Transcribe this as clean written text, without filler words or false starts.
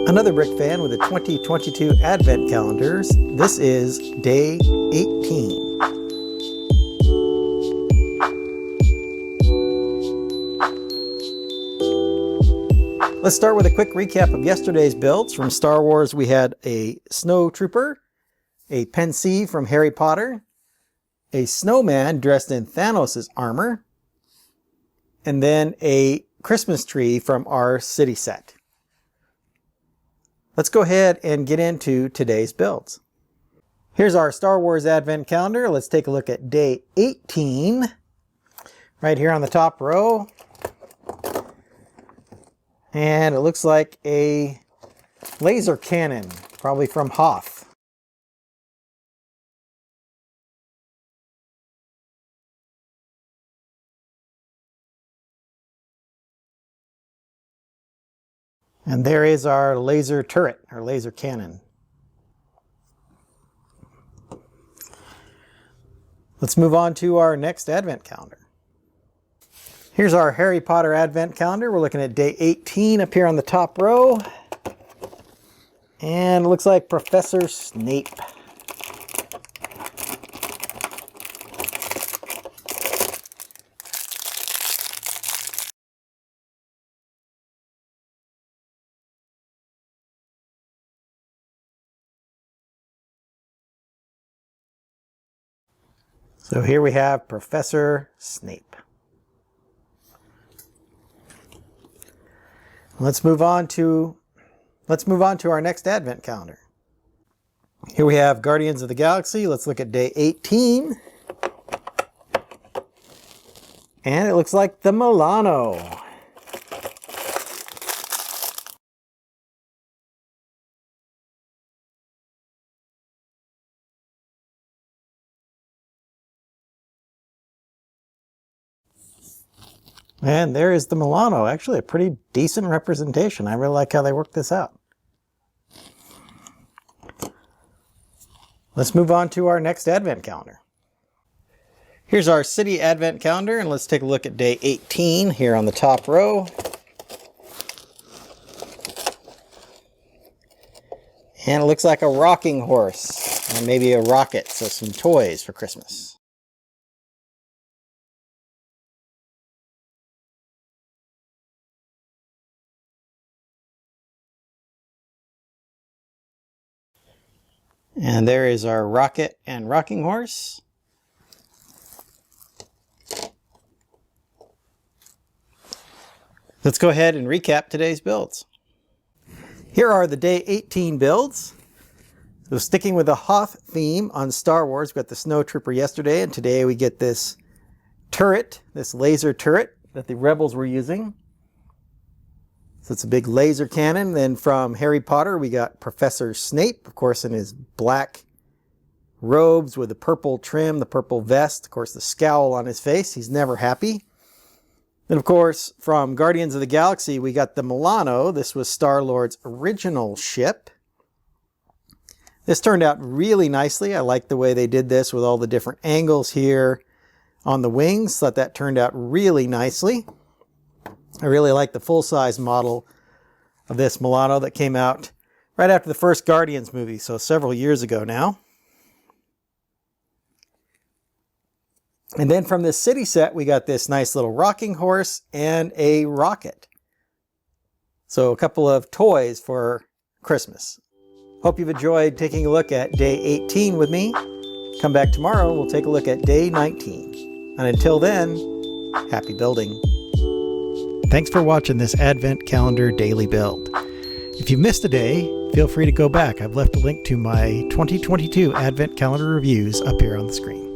Another Brick fan with the 2022 Advent calendars. This is day 18. Let's start with a quick recap of yesterday's builds. From Star Wars, we had a Snow Trooper, a Pensieve from Harry Potter, a snowman dressed in Thanos' armor, and then a Christmas tree from our city set. Let's go ahead and get into today's builds. Here's our Star Wars Advent calendar. Let's take a look at day 18. Right here on the top row. And it looks like a laser cannon, probably from Hoth. And there is our laser turret, our laser cannon. Let's move on to our next Advent calendar. Here's our Harry Potter Advent calendar. We're looking at day 18 up here on the top row. And it looks like Professor Snape. So here we have Professor Snape. Let's move on to our next Advent calendar. Here we have Guardians of the Galaxy. Let's look at day 18. And it looks like the Milano. And there is the Milano. Actually a pretty decent representation. I really like how they worked this out. Let's move on to our next Advent calendar. Here's our city Advent calendar, and let's take a look at day 18 here on the top row. And it looks like a rocking horse, and maybe a rocket, so some toys for Christmas. And there is our rocket and rocking horse. Let's go ahead and recap today's builds. Here are the day 18 builds. So sticking with the Hoth theme on Star Wars, we got the Snow Trooper yesterday, and today we get this turret, this laser turret that the Rebels were using. So it's a big laser cannon. Then from Harry Potter, we got Professor Snape, of course, in his black robes with the purple trim, the purple vest, of course, the scowl on his face. He's never happy. Then, of course, from Guardians of the Galaxy, we got the Milano. This was Star-Lord's original ship. This turned out really nicely. I like the way they did this with all the different angles here on the wings. Thought that turned out really nicely. I really like the full-size model of this Milano that came out right after the first Guardians movie, so several years ago now. And then from this city set, we got this nice little rocking horse and a rocket. So a couple of toys for Christmas. Hope you've enjoyed taking a look at day 18 with me. Come back tomorrow, we'll take a look at day 19. And until then, happy building. Thanks for watching this Advent Calendar Daily Build. If you missed a day, feel free to go back. I've left a link to my 2022 Advent Calendar reviews up here on the screen.